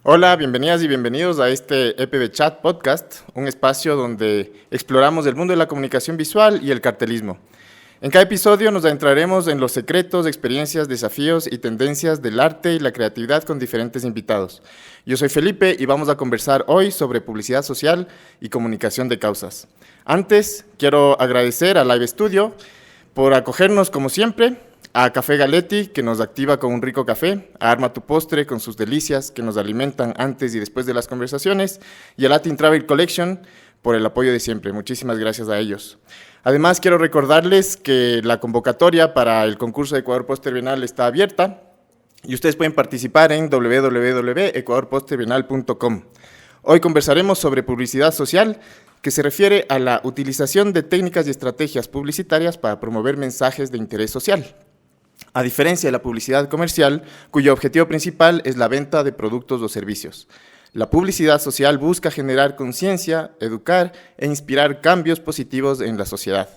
Hola, bienvenidas y bienvenidos a este EPB Chat Podcast, un espacio donde exploramos el mundo de la comunicación visual y el cartelismo. En cada episodio nos adentraremos en los secretos, experiencias, desafíos y tendencias del arte y la creatividad con diferentes invitados. Yo soy Felipe y vamos a conversar hoy sobre publicidad social y comunicación de causas. Antes, quiero agradecer a Live Studio por acogernos como siempre, a Café Galetti, que nos activa con un rico café, a Arma tu Postre, con sus delicias, que nos alimentan antes y después de las conversaciones, y a Latin Travel Collection, por el apoyo de siempre. Muchísimas gracias a ellos. Además, quiero recordarles que la convocatoria para el concurso de Ecuador Póster Bienal está abierta, y ustedes pueden participar en www.ecuadorposterbienal.com. Hoy conversaremos sobre publicidad social, que se refiere a la utilización de técnicas y estrategias publicitarias para promover mensajes de interés social. A diferencia de la publicidad comercial, cuyo objetivo principal es la venta de productos o servicios. La publicidad social busca generar conciencia, educar e inspirar cambios positivos en la sociedad.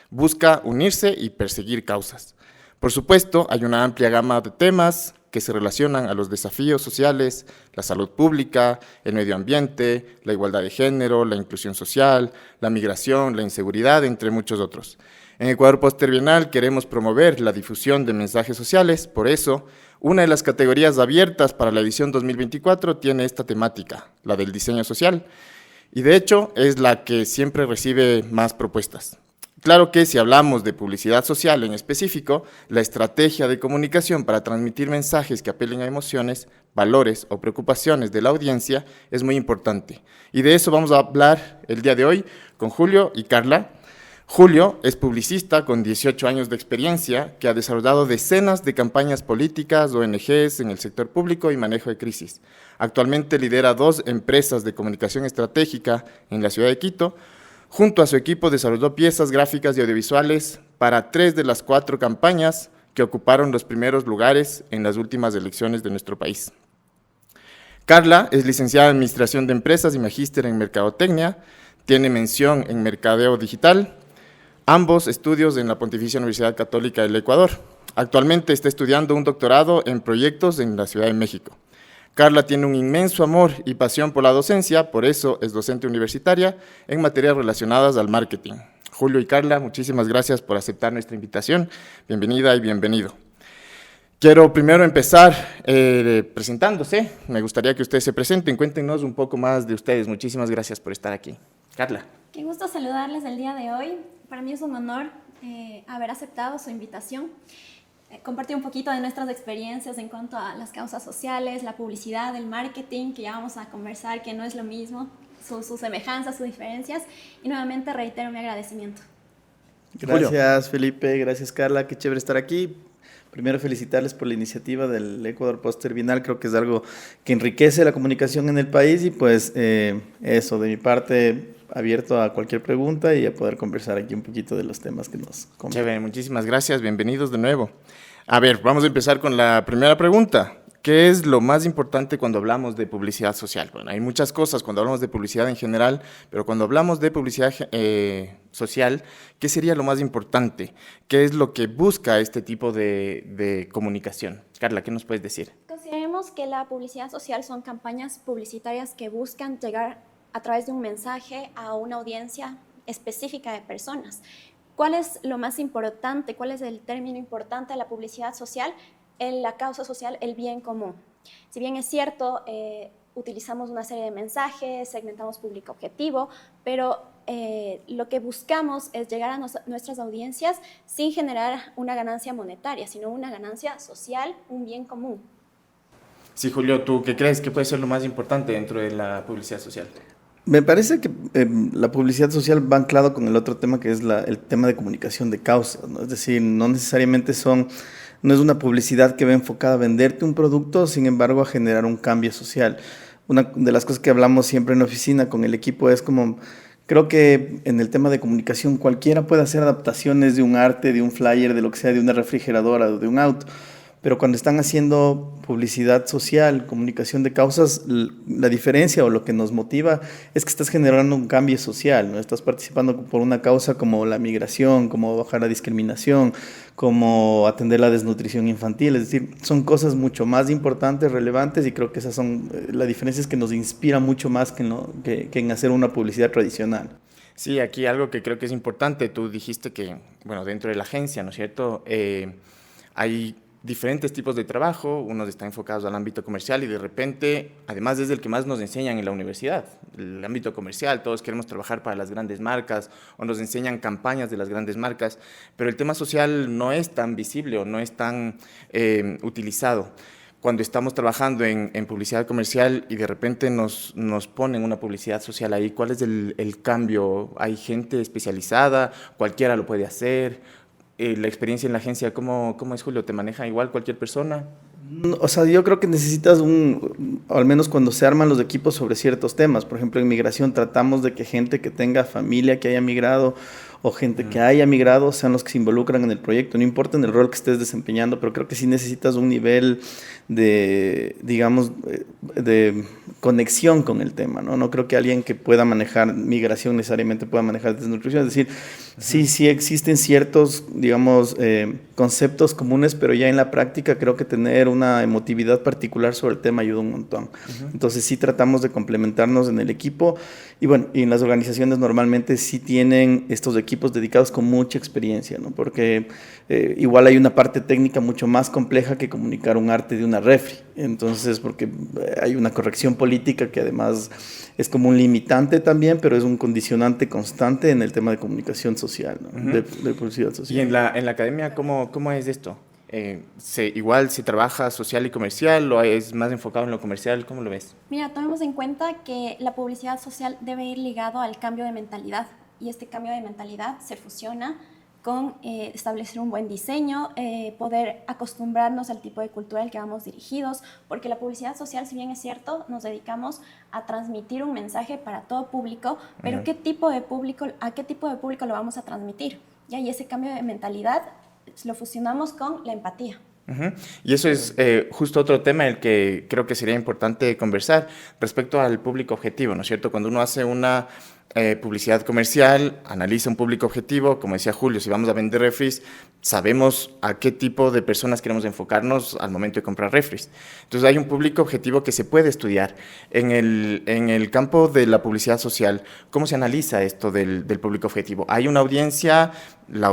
Busca unirse y perseguir causas. Por supuesto, hay una amplia gama de temas que se relacionan a los desafíos sociales, la salud pública, el medio ambiente, la igualdad de género, la inclusión social, la migración, la inseguridad, entre muchos otros. En Ecuador Póster Bienal queremos promover la difusión de mensajes sociales, por eso, una de las categorías abiertas para la edición 2024 tiene esta temática, la del diseño social, y de hecho es la que siempre recibe más propuestas. Claro que si hablamos de publicidad social en específico, la estrategia de comunicación para transmitir mensajes que apelen a emociones, valores o preocupaciones de la audiencia es muy importante. Y de eso vamos a hablar el día de hoy con Julio y Carla. Julio es publicista con 18 años de experiencia que ha desarrollado decenas de campañas políticas, ONGs en el sector público y manejo de crisis. Actualmente lidera 2 empresas de comunicación estratégica en la ciudad de Quito. Junto a su equipo desarrolló piezas gráficas y audiovisuales para 3 de las 4 campañas que ocuparon los primeros lugares en las últimas elecciones de nuestro país. Carla es licenciada en Administración de Empresas y magíster en Mercadotecnia, tiene mención en Mercadeo Digital, ambos estudios en la Pontificia Universidad Católica del Ecuador. Actualmente está estudiando un doctorado en proyectos en la Ciudad de México. Carla tiene un inmenso amor y pasión por la docencia, por eso es docente universitaria en materias relacionadas al marketing. Julio y Carla, muchísimas gracias por aceptar nuestra invitación. Bienvenida y bienvenido. Quiero primero empezar presentándose. Me gustaría que ustedes se presenten, cuéntenos un poco más de ustedes. Muchísimas gracias por estar aquí. Carla. Qué gusto saludarles el día de hoy. Para mí es un honor haber aceptado su invitación. Compartir un poquito de nuestras experiencias en cuanto a las causas sociales, la publicidad, el marketing, que ya vamos a conversar, que no es lo mismo, sus semejanzas, sus diferencias. Y nuevamente reitero mi agradecimiento. Gracias, Felipe, gracias, Carla, qué chévere estar aquí. Primero, felicitarles por la iniciativa del Ecuador Póster Bienal, creo que es algo que enriquece la comunicación en el país y pues eso, de mi parte, abierto a cualquier pregunta y a poder conversar aquí un poquito de los temas que nos comentan. Chévere, muchísimas gracias, bienvenidos de nuevo. A ver, vamos a empezar con la primera pregunta. ¿Qué es lo más importante cuando hablamos de publicidad social? Bueno, hay muchas cosas cuando hablamos de publicidad en general, pero cuando hablamos de publicidad social, ¿qué sería lo más importante? ¿Qué es lo que busca este tipo de comunicación? Carla, ¿qué nos puedes decir? Consideremos que la publicidad social son campañas publicitarias que buscan llegar a través de un mensaje a una audiencia específica de personas. ¿Cuál es lo más importante? ¿Cuál es el término importante de la publicidad social? En la causa social, el bien común. Si bien es cierto, utilizamos una serie de mensajes, segmentamos público objetivo, pero lo que buscamos es llegar a nuestras audiencias sin generar una ganancia monetaria, sino una ganancia social, un bien común. Sí, Julio, ¿tú qué crees que puede ser lo más importante dentro de la publicidad social? Me parece que la publicidad social va anclado con el otro tema que es el tema de comunicación de causas, ¿no? Es decir, no necesariamente no es una publicidad que va enfocada a venderte un producto, sin embargo a generar un cambio social. Una de las cosas que hablamos siempre en la oficina con el equipo es como, creo que en el tema de comunicación cualquiera puede hacer adaptaciones de un arte, de un flyer, de lo que sea, de una refrigeradora o de un auto, pero cuando están haciendo publicidad social, comunicación de causas, la diferencia o lo que nos motiva es que estás generando un cambio social, ¿no? Estás participando por una causa como la migración, como bajar la discriminación, como atender la desnutrición infantil, es decir, son cosas mucho más importantes, relevantes, y creo que esas son, la diferencia es que nos inspira mucho más que en hacer una publicidad tradicional. Sí, aquí algo que creo que es importante, tú dijiste que, bueno, dentro de la agencia, ¿no es cierto?, hay diferentes tipos de trabajo, unos están enfocados al ámbito comercial y de repente, además es el que más nos enseñan en la universidad, el ámbito comercial, todos queremos trabajar para las grandes marcas o nos enseñan campañas de las grandes marcas, pero el tema social no es tan visible o no es tan utilizado. Cuando estamos trabajando en publicidad comercial y de repente nos ponen una publicidad social ahí, ¿cuál es el cambio? ¿Hay gente especializada? ¿Cualquiera lo puede hacer? La experiencia en la agencia, ¿cómo es, Julio? ¿Te maneja igual cualquier persona? O sea, yo creo que necesitas al menos cuando se arman los equipos sobre ciertos temas. Por ejemplo, en migración tratamos de que gente que tenga familia que haya migrado o gente que haya migrado sean los que se involucran en el proyecto. No importa en el rol que estés desempeñando, pero creo que sí necesitas un nivel de, digamos, de conexión con el tema, ¿no? No creo que alguien que pueda manejar migración necesariamente pueda manejar desnutrición. Es decir, sí existen ciertos, digamos, conceptos comunes, pero ya en la práctica creo que tener una emotividad particular sobre el tema ayuda un montón. Entonces sí tratamos de complementarnos en el equipo y bueno, y en las organizaciones normalmente sí tienen estos equipos dedicados con mucha experiencia, ¿no? Porque igual hay una parte técnica mucho más compleja que comunicar un arte de una refri. Entonces, porque hay una corrección política que además es como un limitante también, pero es un condicionante constante en el tema de comunicación social, ¿no? de publicidad social. ¿Y en la academia cómo es esto? ¿Igual se trabaja social y comercial o es más enfocado en lo comercial? ¿Cómo lo ves? Mira, tomemos en cuenta que la publicidad social debe ir ligado al cambio de mentalidad y este cambio de mentalidad se fusiona con establecer un buen diseño, poder acostumbrarnos al tipo de cultura al que vamos dirigidos, porque la publicidad social, si bien es cierto, nos dedicamos a transmitir un mensaje para todo público, pero ¿a qué tipo de público lo vamos a transmitir? ¿Ya? Y ese cambio de mentalidad lo fusionamos con la empatía. Y eso es justo otro tema el que creo que sería importante conversar respecto al público objetivo, ¿no es cierto? Cuando uno hace una publicidad comercial, analiza un público objetivo, como decía Julio, si vamos a vender refris, sabemos a qué tipo de personas queremos enfocarnos al momento de comprar refris. Entonces hay un público objetivo que se puede estudiar. En el campo de la publicidad social, ¿cómo se analiza esto del público objetivo? ¿Hay una audiencia? ¿La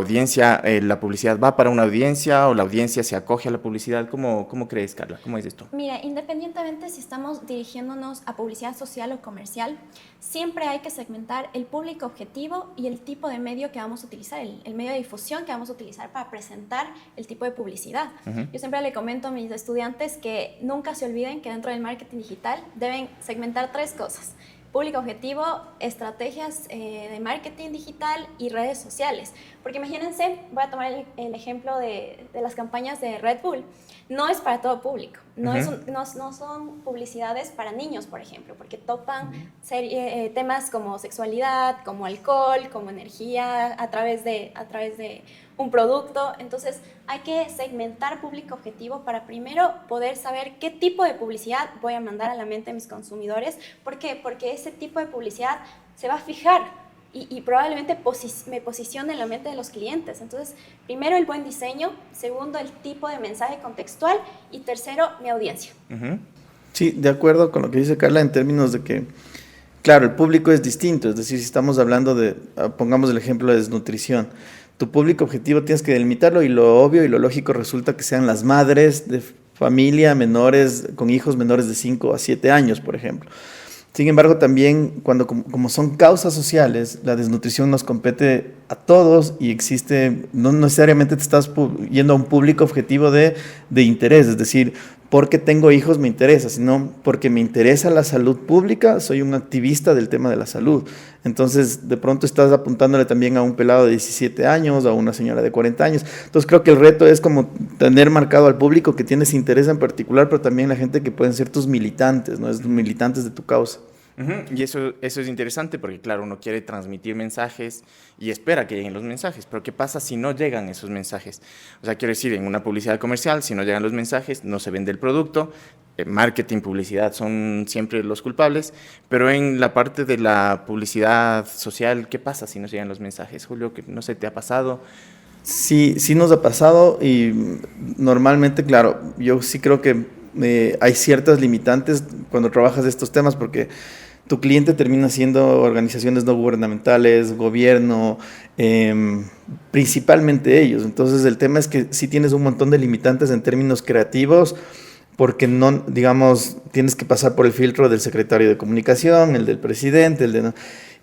publicidad va para una audiencia o la audiencia se acoge a la publicidad? ¿Cómo crees, Carla? ¿Cómo es esto? Mira, independientemente si estamos dirigiéndonos a publicidad social o comercial, siempre hay que segmentar el público objetivo y el tipo de medio que vamos a utilizar, el medio de difusión que vamos a utilizar para presentar el tipo de publicidad. Yo siempre le comento a mis estudiantes que nunca se olviden que dentro del marketing digital deben segmentar 3 cosas: público objetivo, estrategias de marketing digital y redes sociales. Porque imagínense, voy a tomar el ejemplo de las campañas de Red Bull. No es para todo público, no son publicidades para niños, por ejemplo, porque topan temas como sexualidad, como alcohol, como energía, a través de un producto. Entonces hay que segmentar público objetivo para primero poder saber qué tipo de publicidad voy a mandar a la mente de mis consumidores. ¿Por qué? Porque ese tipo de publicidad se va a fijar y probablemente me posicione en la mente de los clientes. Entonces, primero el buen diseño, segundo el tipo de mensaje contextual y tercero mi audiencia. Sí, de acuerdo con lo que dice Carla en términos de que, claro, el público es distinto. Es decir, si estamos hablando pongamos el ejemplo de desnutrición, tu público objetivo tienes que delimitarlo y lo obvio y lo lógico resulta que sean las madres de familia menores, con hijos menores de 5 a 7 años, por ejemplo. Sin embargo, también como son causas sociales, la desnutrición nos compete a todos y no necesariamente te estás yendo a un público objetivo de interés, es decir, porque tengo hijos me interesa, sino porque me interesa la salud pública, soy un activista del tema de la salud. Entonces, de pronto estás apuntándole también a un pelado de 17 años, a una señora de 40 años. Entonces, creo que el reto es como tener marcado al público que tiene ese interés en particular, pero también la gente que pueden ser tus militantes, ¿no? Es militantes de tu causa. Y eso es interesante porque, claro, uno quiere transmitir mensajes y espera que lleguen los mensajes, pero ¿qué pasa si no llegan esos mensajes? O sea, quiero decir, en una publicidad comercial, si no llegan los mensajes, no se vende el producto, marketing, publicidad son siempre los culpables, pero en la parte de la publicidad social, ¿qué pasa si no llegan los mensajes? Julio, que no sé, ¿te ha pasado? Sí, sí nos ha pasado y normalmente, claro, yo sí creo que hay ciertas limitantes cuando trabajas estos temas porque tu cliente termina siendo organizaciones no gubernamentales, gobierno, principalmente ellos. Entonces el tema es que sí tienes un montón de limitantes en términos creativos porque no, digamos, tienes que pasar por el filtro del secretario de comunicación, el del presidente, el de...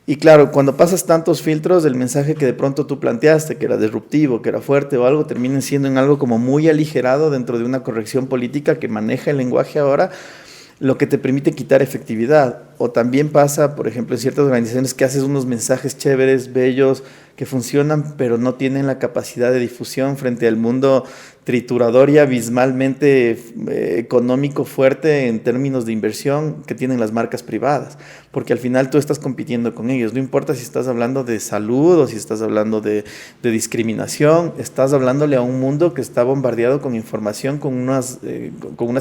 Y claro, cuando pasas tantos filtros, el mensaje que de pronto tú planteaste, que era disruptivo, que era fuerte o algo, termina siendo en algo como muy aligerado dentro de una corrección política que maneja el lenguaje ahora, lo que te permite quitar efectividad. O también pasa, por ejemplo, en ciertas organizaciones que haces unos mensajes chéveres, bellos, que funcionan, pero no tienen la capacidad de difusión frente al mundo triturador y abismalmente económico fuerte en términos de inversión que tienen las marcas privadas, porque al final tú estás compitiendo con ellos, no importa si estás hablando de salud o si estás hablando de discriminación, estás hablándole a un mundo que está bombardeado con información, con unas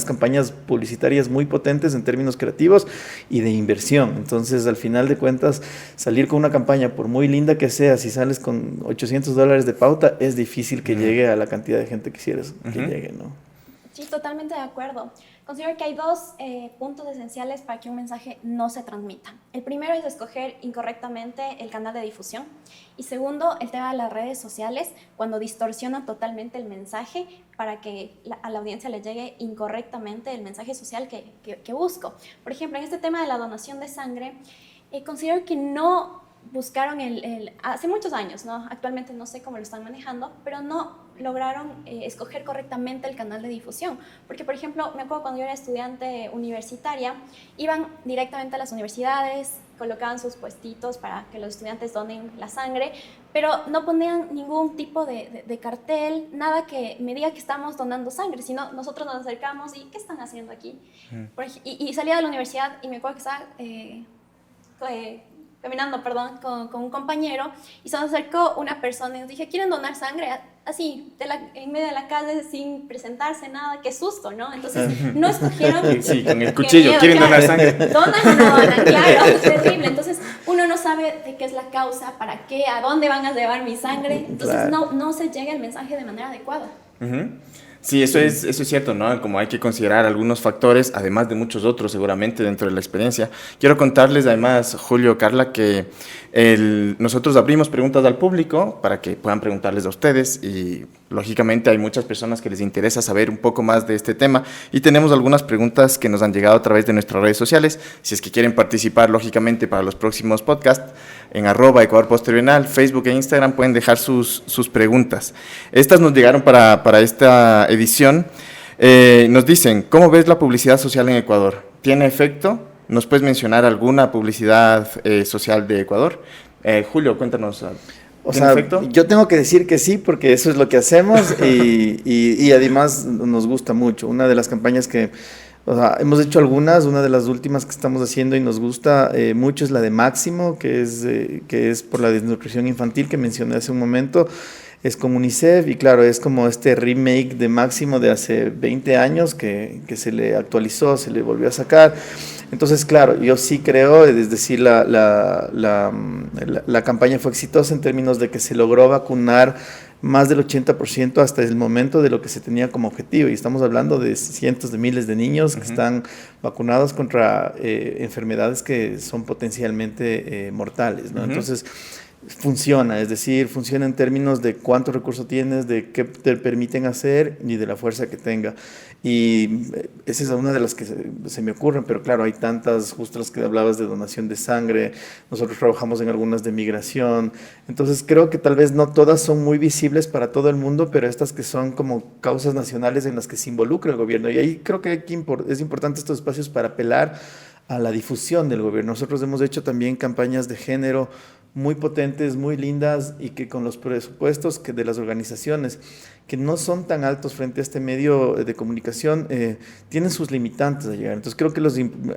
campañas publicitarias muy potentes en términos creativos y de inversión. Entonces, al final de cuentas, salir con una campaña, por muy linda que sea, si sales con $800 de pauta, es difícil que llegue a la cantidad de gente que quisieras que llegue, ¿no? Sí, totalmente de acuerdo. Considero que hay dos puntos esenciales para que un mensaje no se transmita. El primero es escoger incorrectamente el canal de difusión. Y segundo, el tema de las redes sociales, cuando distorsiona totalmente el mensaje para que a la audiencia le llegue incorrectamente el mensaje social que busco. Por ejemplo, en este tema de la donación de sangre, considero que no buscaron hace muchos años, ¿no? Actualmente no sé cómo lo están manejando, pero no lograron escoger correctamente el canal de difusión. Porque, por ejemplo, me acuerdo cuando yo era estudiante universitaria, iban directamente a las universidades, colocaban sus puestitos para que los estudiantes donen la sangre, pero no ponían ningún tipo de cartel, nada que me diga que estamos donando sangre, sino nosotros nos acercamos y ¿qué están haciendo aquí? Y salía de la universidad y me acuerdo que estaba... caminando, perdón, con un compañero y se nos acercó una persona y nos dije, ¿quieren donar sangre? Así, en medio de la calle, sin presentarse, nada, qué susto, ¿no? Entonces, no escogieron... Sí, con el cuchillo, miedo, ¿quieren donar sangre? ¿Donan o no donan? Claro, es terrible. Entonces, uno no sabe de qué es la causa, para qué, a dónde van a llevar mi sangre. Entonces, no se llega el mensaje de manera adecuada. Sí, eso es cierto, ¿no? Como hay que considerar algunos factores, además de muchos otros seguramente dentro de la experiencia. Quiero contarles además, Julio, Carla, que nosotros abrimos preguntas al público para que puedan preguntarles a ustedes y lógicamente hay muchas personas que les interesa saber un poco más de este tema y tenemos algunas preguntas que nos han llegado a través de nuestras redes sociales. Si es que quieren participar, lógicamente, para los próximos podcasts, en @Ecuador Postbienal, Facebook e Instagram pueden dejar sus preguntas. Estas nos llegaron para esta edición. Nos dicen, ¿cómo ves la publicidad social en Ecuador? ¿Tiene efecto? ¿Nos puedes mencionar alguna publicidad social de Ecuador? Julio, cuéntanos. O sea, efecto? Yo tengo que decir que sí, porque eso es lo que hacemos y además nos gusta mucho. Una de las campañas que, o sea, hemos hecho algunas, una de las últimas que estamos haciendo y nos gusta mucho es la de Máximo, que es por la desnutrición infantil que mencioné hace un momento. Es con UNICEF y claro, es como este remake de Máximo de hace 20 años que se le actualizó, se le volvió a sacar. Entonces, claro, yo sí creo, es decir, la campaña fue exitosa en términos de que se logró vacunar más del 80% hasta el momento de lo que se tenía como objetivo. Y estamos hablando de cientos de miles de niños que están vacunados contra enfermedades que son potencialmente mortales, ¿no? Entonces, funciona, es decir, funciona en términos de cuánto recurso tienes, de qué te permiten hacer y de la fuerza que tenga. Y esa es una de las que se me ocurren, pero claro, hay tantas, justo las que hablabas de donación de sangre, nosotros trabajamos en algunas de migración, entonces creo que tal vez no todas son muy visibles para todo el mundo, pero estas que son como causas nacionales en las que se involucra el gobierno, y ahí creo que es importante estos espacios para apelar a la difusión del gobierno. Nosotros hemos hecho también campañas de género muy potentes, muy lindas y que con los presupuestos que de las organizaciones que no son tan altos frente a este medio de comunicación, tienen sus limitantes a llegar. Entonces creo que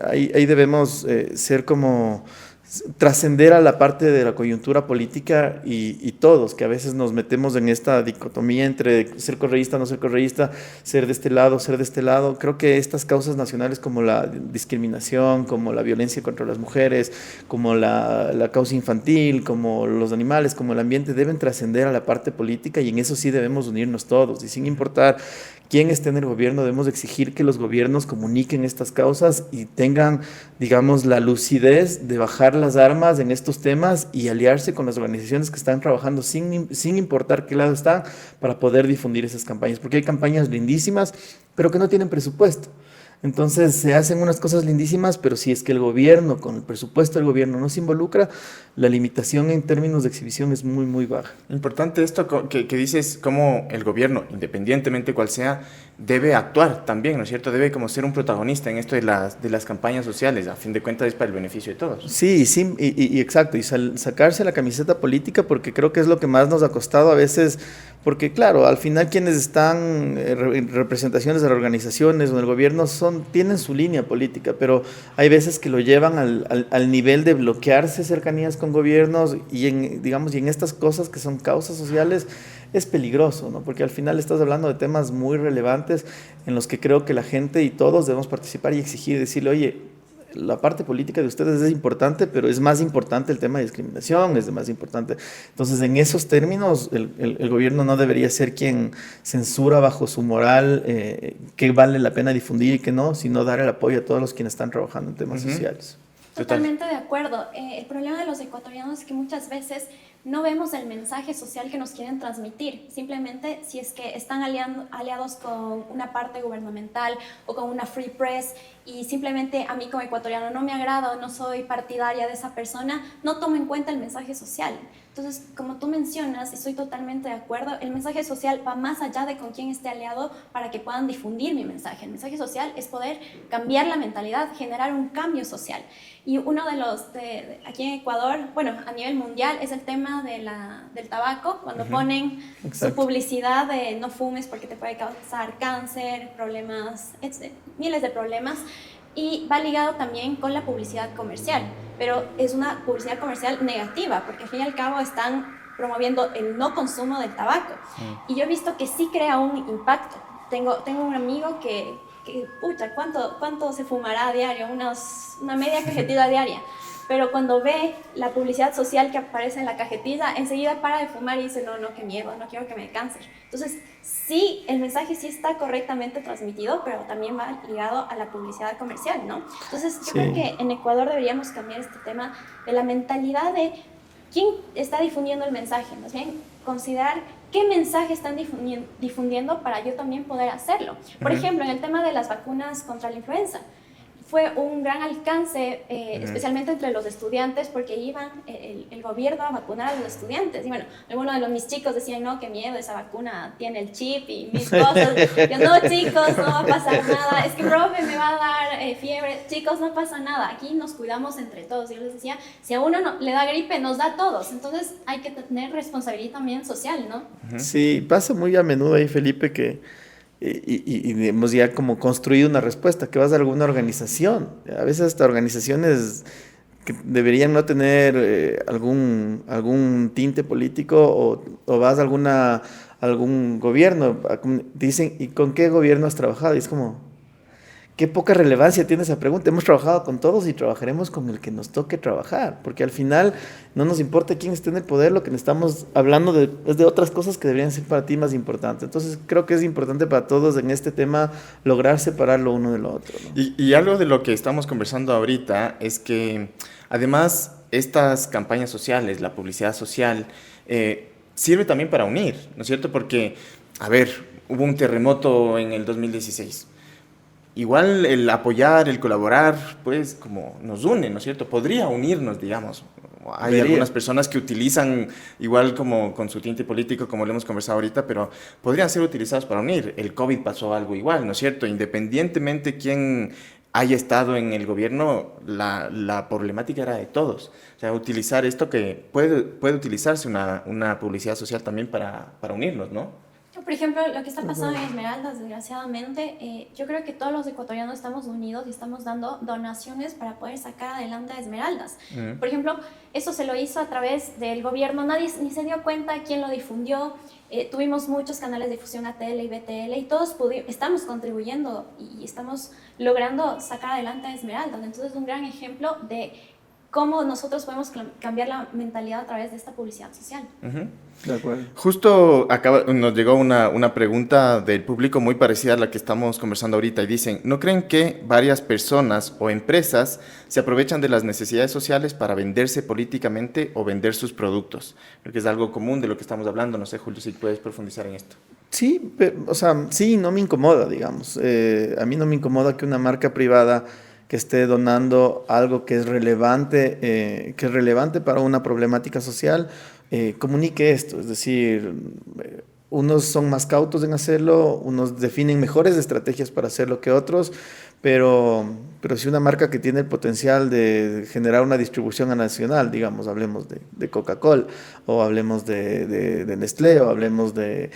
ahí debemos ser como trascender a la parte de la coyuntura política y todos, que a veces nos metemos en esta dicotomía entre ser correísta, no ser correísta, ser de este lado, ser de este lado. Creo que estas causas nacionales como la discriminación, como la violencia contra las mujeres, como la causa infantil, como los animales, como el ambiente, deben trascender a la parte política y en eso sí debemos unirnos todos y sin importar quién esté en el gobierno, debemos exigir que los gobiernos comuniquen estas causas y tengan, digamos, la lucidez de bajar las armas en estos temas y aliarse con las organizaciones que están trabajando sin importar qué lado están para poder difundir esas campañas, porque hay campañas lindísimas, pero que no tienen presupuesto. Entonces se hacen unas cosas lindísimas, pero si es que el gobierno, con el presupuesto del gobierno, no se involucra, la limitación en términos de exhibición es muy, muy baja. Importante esto que dices, cómo el gobierno, independientemente cual sea, debe actuar también, ¿no es cierto? Debe como ser un protagonista en esto de las campañas sociales, a fin de cuentas es para el beneficio de todos. Sí, sí, exacto, y sacarse la camiseta política porque creo que es lo que más nos ha costado a veces, porque claro, al final quienes están en representaciones de las organizaciones o del gobierno tienen su línea política, pero hay veces que lo llevan al nivel de bloquearse cercanías con gobiernos y en estas cosas que son causas sociales es peligroso, ¿no? Porque al final estás hablando de temas muy relevantes en los que creo que la gente y todos debemos participar y exigir, decirle, oye, la parte política de ustedes es importante, pero es más importante el tema de discriminación, es más importante. Entonces, en esos términos, el gobierno no debería ser quien censura bajo su moral qué vale la pena difundir y qué no, sino dar el apoyo a todos los quienes están trabajando en temas sociales. Totalmente de acuerdo. El problema de los ecuatorianos es que muchas veces no vemos el mensaje social que nos quieren transmitir. Simplemente si es que están aliados con una parte gubernamental o con una free press y simplemente a mí como ecuatoriano no me agrada o no soy partidaria de esa persona, no tomo en cuenta el mensaje social. Entonces, como tú mencionas, estoy totalmente de acuerdo, el mensaje social va más allá de con quién esté aliado para que puedan difundir mi mensaje. El mensaje social es poder cambiar la mentalidad, generar un cambio social. Y uno de los, aquí en Ecuador, bueno, a nivel mundial, es el tema del tabaco, cuando ponen su publicidad de no fumes porque te puede causar cáncer, problemas, miles de problemas. Y va ligado también con la publicidad comercial, pero es una publicidad comercial negativa, porque al fin y al cabo están promoviendo el no consumo del tabaco. Y yo he visto que sí crea un impacto. Tengo un amigo que pucha, ¿cuánto se fumará a diario? Una media cajetilla diaria. Pero cuando ve la publicidad social que aparece en la cajetilla, enseguida para de fumar y dice, no, qué miedo, no quiero que me dé cáncer. Entonces, sí, el mensaje sí está correctamente transmitido, pero también va ligado a la publicidad comercial, ¿no? Entonces, yo creo que en Ecuador deberíamos cambiar este tema de la mentalidad de quién está difundiendo el mensaje, más bien considerar qué mensaje están difundiendo para yo también poder hacerlo. Por ejemplo, en el tema de las vacunas contra la influenza, fue un gran alcance, especialmente entre los estudiantes, porque iban el gobierno a vacunar a los estudiantes. Y bueno, algunos de mis chicos decían, no, qué miedo, esa vacuna tiene el chip y mis cosas. Yo, no, chicos, no va a pasar nada. Es que, profe, me va a dar fiebre. Chicos, no pasa nada. Aquí nos cuidamos entre todos. Y yo les decía, si a uno le da gripe, nos da a todos. Entonces, hay que tener responsabilidad también social, ¿no? Sí, pasa muy a menudo ahí, Felipe, que hemos ya como construido una respuesta, que vas a alguna organización, a veces hasta organizaciones que deberían no tener algún tinte político o vas a algún gobierno, dicen, ¿y con qué gobierno has trabajado? Y es como, qué poca relevancia tiene esa pregunta. Hemos trabajado con todos y trabajaremos con el que nos toque trabajar, porque al final no nos importa quién esté en el poder, lo que estamos hablando es de otras cosas que deberían ser para ti más importantes. Entonces creo que es importante para todos en este tema lograr separar lo uno de lo otro, ¿no? Y algo de lo que estamos conversando ahorita es que además estas campañas sociales, la publicidad social, sirve también para unir, ¿no es cierto? Porque, a ver, hubo un terremoto en el 2016. Igual el apoyar, el colaborar, pues como nos une, ¿no es cierto? Podría unirnos, digamos. Hay algunas personas que utilizan igual como con su tinte político, como lo hemos conversado ahorita, pero podrían ser utilizados para unir. El COVID pasó algo igual, ¿no es cierto? Independientemente quién haya estado en el gobierno, la problemática era de todos. O sea, utilizar esto que puede utilizarse una publicidad social también para unirnos, ¿no? Por ejemplo, lo que está pasando en Esmeraldas, desgraciadamente, yo creo que todos los ecuatorianos estamos unidos y estamos dando donaciones para poder sacar adelante a Esmeraldas. Por ejemplo, eso se lo hizo a través del gobierno, nadie ni se dio cuenta quién lo difundió. Tuvimos muchos canales de difusión ATL y BTL y todos estamos contribuyendo y estamos logrando sacar adelante a Esmeraldas. Entonces es un gran ejemplo de cómo nosotros podemos cambiar la mentalidad a través de esta publicidad social. De acuerdo. Justo nos llegó una pregunta del público muy parecida a la que estamos conversando ahorita y dicen, ¿no creen que varias personas o empresas se aprovechan de las necesidades sociales para venderse políticamente o vender sus productos? Creo que es algo común de lo que estamos hablando. No sé, Julio, si puedes profundizar en esto. Sí, o sea, sí, no me incomoda, digamos. A mí no me incomoda que una marca privada que esté donando algo que es relevante para una problemática social, comunique esto. Es decir, unos son más cautos en hacerlo, unos definen mejores estrategias para hacerlo que otros, pero si una marca que tiene el potencial de generar una distribución a nacional, digamos, hablemos de Coca-Cola, o hablemos de Nestlé, o hablemos de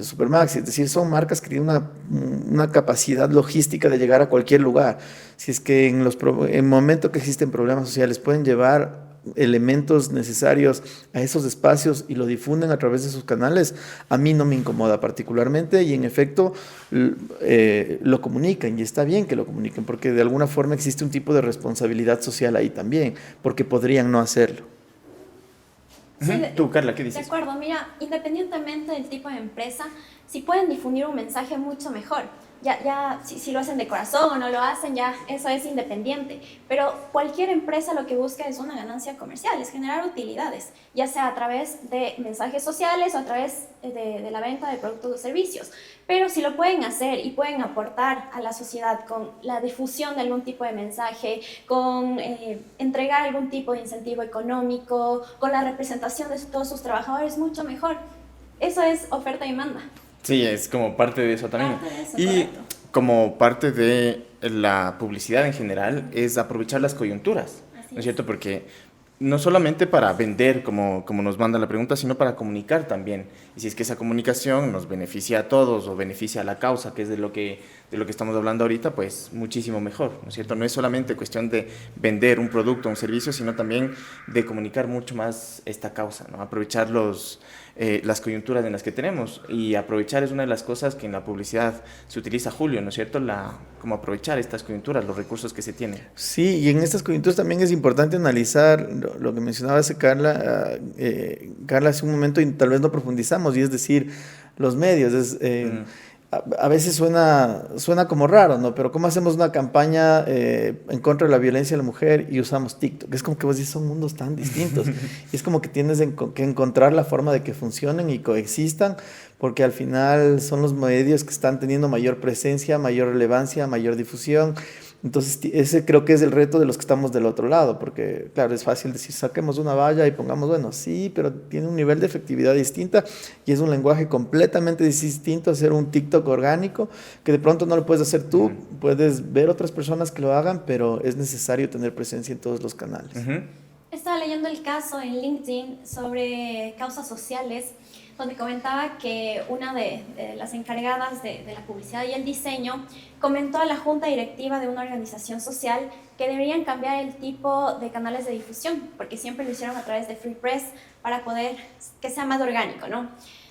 Supermaxi, es decir, son marcas que tienen una capacidad logística de llegar a cualquier lugar. Si es que en el momento que existen problemas sociales pueden llevar elementos necesarios a esos espacios y lo difunden a través de sus canales, a mí no me incomoda particularmente y en efecto lo comunican y está bien que lo comuniquen porque de alguna forma existe un tipo de responsabilidad social ahí también, porque podrían no hacerlo. Sí, Tú, Carla, ¿qué dices? De acuerdo, mira, independientemente del tipo de empresa, si pueden difundir un mensaje mucho mejor. Si lo hacen de corazón o no lo hacen, ya eso es independiente. Pero cualquier empresa lo que busca es una ganancia comercial, es generar utilidades, ya sea a través de mensajes sociales o a través de la venta de productos o servicios. Pero si lo pueden hacer y pueden aportar a la sociedad con la difusión de algún tipo de mensaje, con entregar algún tipo de incentivo económico, con la representación de todos sus trabajadores, mucho mejor. Eso es oferta y demanda. Sí, es como parte de eso también. Parte de eso, y correcto. como parte de la publicidad en general es aprovechar las coyunturas, ¿no es cierto? Porque no solamente para vender, como nos manda la pregunta, sino para comunicar también. Y si es que esa comunicación nos beneficia a todos o beneficia a la causa, que es de lo que estamos hablando ahorita, pues muchísimo mejor, ¿no es cierto? No es solamente cuestión de vender un producto o un servicio, sino también de comunicar mucho más esta causa, ¿no? Aprovechar las coyunturas en las que tenemos y aprovechar es una de las cosas que en la publicidad se utiliza, Julio, ¿no es cierto? Como aprovechar estas coyunturas, los recursos que se tienen. Sí, y en estas coyunturas también es importante analizar lo que mencionaba Carla, Carla hace un momento y tal vez no profundizamos, y es decir, los medios, a veces suena como raro, ¿no? Pero ¿cómo hacemos una campaña en contra de la violencia de la mujer y usamos TikTok? Es como que vos dices, son mundos tan distintos. Y es como que tienes que encontrar la forma de que funcionen y coexistan, porque al final son los medios que están teniendo mayor presencia, mayor relevancia, mayor difusión. Entonces, ese creo que es el reto de los que estamos del otro lado, porque, claro, es fácil decir, saquemos una valla y pongamos, bueno, sí, pero tiene un nivel de efectividad distinta y es un lenguaje completamente distinto hacer un TikTok orgánico, que de pronto no lo puedes hacer tú, puedes ver otras personas que lo hagan, pero es necesario tener presencia en todos los canales. Estaba leyendo el caso en LinkedIn sobre causas sociales, donde comentaba que una de las encargadas de la publicidad y el diseño comentó a la junta directiva de una organización social que deberían cambiar el tipo de canales de difusión, porque siempre lo hicieron a través de Free Press para poder que sea más orgánico, ¿no?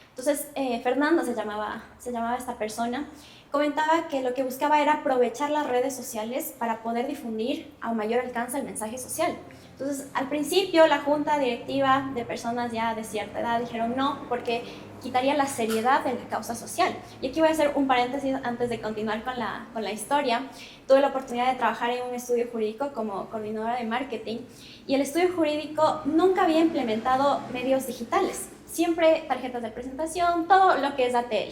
Entonces, Fernanda se llamaba esta persona, comentaba que lo que buscaba era aprovechar las redes sociales para poder difundir a un mayor alcance el mensaje social. Entonces, al principio, la junta directiva de personas ya de cierta edad dijeron no, porque quitaría la seriedad de la causa social. Y aquí voy a hacer un paréntesis antes de continuar con la historia. Tuve la oportunidad de trabajar en un estudio jurídico como coordinadora de marketing, y el estudio jurídico nunca había implementado medios digitales. Siempre tarjetas de presentación, todo lo que es ATL.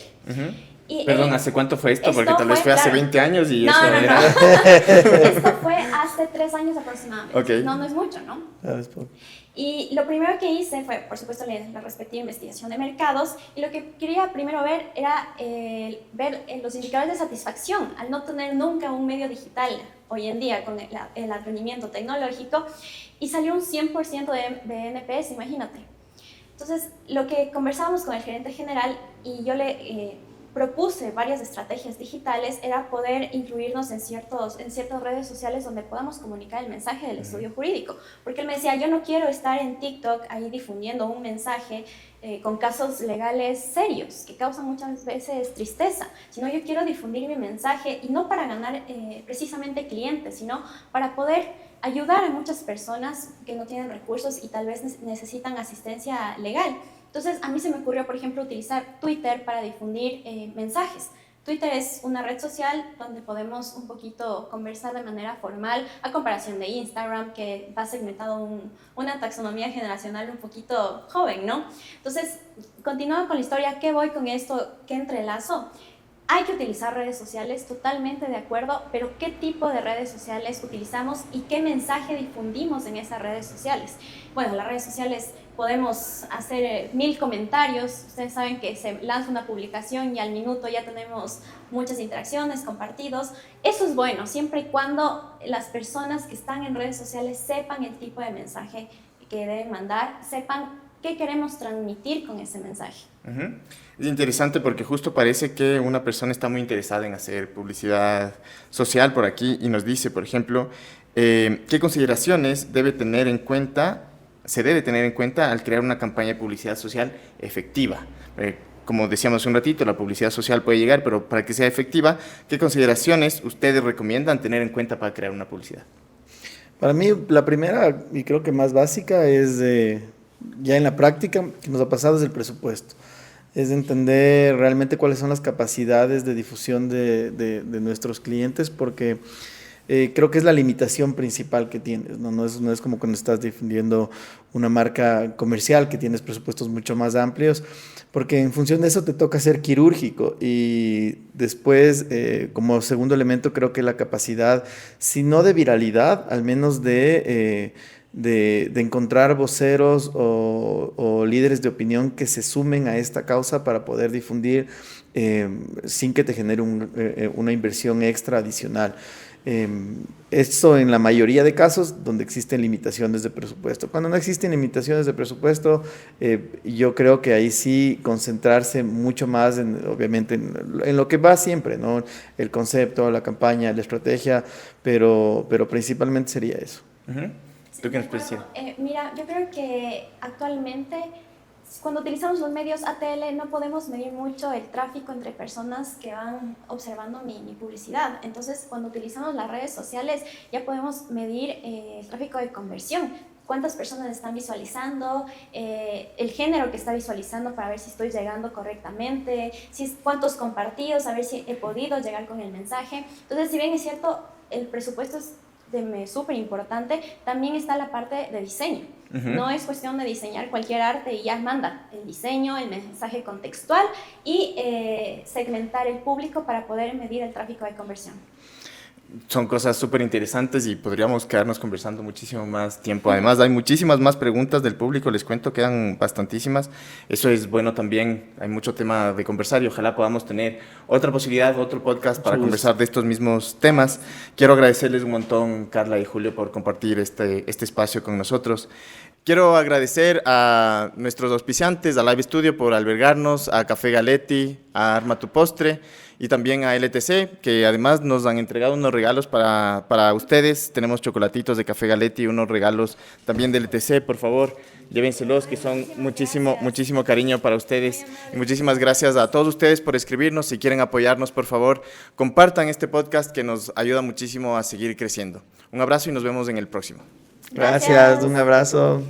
Perdón, ¿hace cuánto fue esto? Porque tal vez fue hace 20 años y eso era... No. Esto fue hace 3 años aproximadamente. Okay. No es mucho, ¿no? Es poco. Y lo primero que hice fue, por supuesto, la respectiva investigación de mercados, y lo que quería primero ver era ver los indicadores de satisfacción al no tener nunca un medio digital hoy en día con el aprendimiento tecnológico, y salió un 100% de NPS, imagínate. Entonces, lo que conversábamos con el gerente general y yo le propuse varias estrategias digitales era poder incluirnos en ciertas redes sociales donde podamos comunicar el mensaje del estudio jurídico. Porque él me decía, yo no quiero estar en TikTok ahí difundiendo un mensaje con casos legales serios que causan muchas veces tristeza, sino yo quiero difundir mi mensaje y no para ganar precisamente clientes, sino para poder ayudar a muchas personas que no tienen recursos y tal vez necesitan asistencia legal. Entonces, a mí se me ocurrió, por ejemplo, utilizar Twitter para difundir mensajes. Twitter es una red social donde podemos un poquito conversar de manera formal, a comparación de Instagram, que va segmentado una taxonomía generacional un poquito joven, ¿no? Entonces, continuando con la historia, ¿qué voy con esto? ¿Qué entrelazo? Hay que utilizar redes sociales, totalmente de acuerdo, pero ¿qué tipo de redes sociales utilizamos y qué mensaje difundimos en esas redes sociales? Bueno, las redes sociales podemos hacer 1000 comentarios, ustedes saben que se lanza una publicación y al minuto ya tenemos muchas interacciones, compartidos. Eso es bueno, siempre y cuando las personas que están en redes sociales sepan el tipo de mensaje que deben mandar, sepan qué queremos transmitir con ese mensaje. Uh-huh. Es interesante porque justo parece que una persona está muy interesada en hacer publicidad social por aquí y nos dice, por ejemplo, qué consideraciones se debe tener en cuenta al crear una campaña de publicidad social efectiva. Como decíamos hace un ratito, la publicidad social puede llegar, pero para que sea efectiva, ¿qué consideraciones ustedes recomiendan tener en cuenta para crear una publicidad? Para mí, la primera y creo que más básica es ya en la práctica que nos ha pasado es el presupuesto. Es entender realmente cuáles son las capacidades de difusión de nuestros clientes, porque creo que es la limitación principal que tienes, ¿no? No es como cuando estás difundiendo una marca comercial que tienes presupuestos mucho más amplios, porque en función de eso te toca ser quirúrgico y después, como segundo elemento, creo que la capacidad, si no de viralidad, al menos de encontrar voceros o líderes de opinión que se sumen a esta causa para poder difundir sin que te genere una inversión extra adicional. Esto en la mayoría de casos donde existen limitaciones de presupuesto. Cuando no existen limitaciones de presupuesto, yo creo que ahí sí concentrarse mucho más, obviamente, en lo que va siempre, ¿no? El concepto, la campaña, la estrategia, pero principalmente sería eso. Uh-huh. ¿Tú qué nos puedes decir? Mira, yo creo que actualmente cuando utilizamos los medios ATL no podemos medir mucho el tráfico entre personas que van observando mi publicidad. Entonces, cuando utilizamos las redes sociales ya podemos medir el tráfico de conversión. Cuántas personas están visualizando, el género que está visualizando para ver si estoy llegando correctamente, cuántos compartidos, a ver si he podido llegar con el mensaje. Entonces, si bien es cierto, el presupuesto es súper importante, también está la parte de diseño. Uh-huh. No es cuestión de diseñar cualquier arte y ya manda el diseño, el mensaje contextual y segmentar el público para poder medir el tráfico de conversión. Son cosas súper interesantes y podríamos quedarnos conversando muchísimo más tiempo. Además, hay muchísimas más preguntas del público, les cuento, quedan bastantísimas. Eso es bueno también, hay mucho tema de conversar y ojalá podamos tener otra posibilidad, otro podcast para conversar de estos mismos temas. Quiero agradecerles un montón, Carla y Julio, por compartir este espacio con nosotros. Quiero agradecer a nuestros auspiciantes, a Live Studio por albergarnos, a Café Galetti, a Arma tu Postre y también a LTC, que además nos han entregado unos regalos para ustedes. Tenemos chocolatitos de Café Galetti y unos regalos también de LTC. Por favor, llévenselos, que son muchísimo cariño para ustedes. Y muchísimas gracias a todos ustedes por escribirnos. Si quieren apoyarnos, por favor, compartan este podcast que nos ayuda muchísimo a seguir creciendo. Un abrazo y nos vemos en el próximo. Gracias, un abrazo.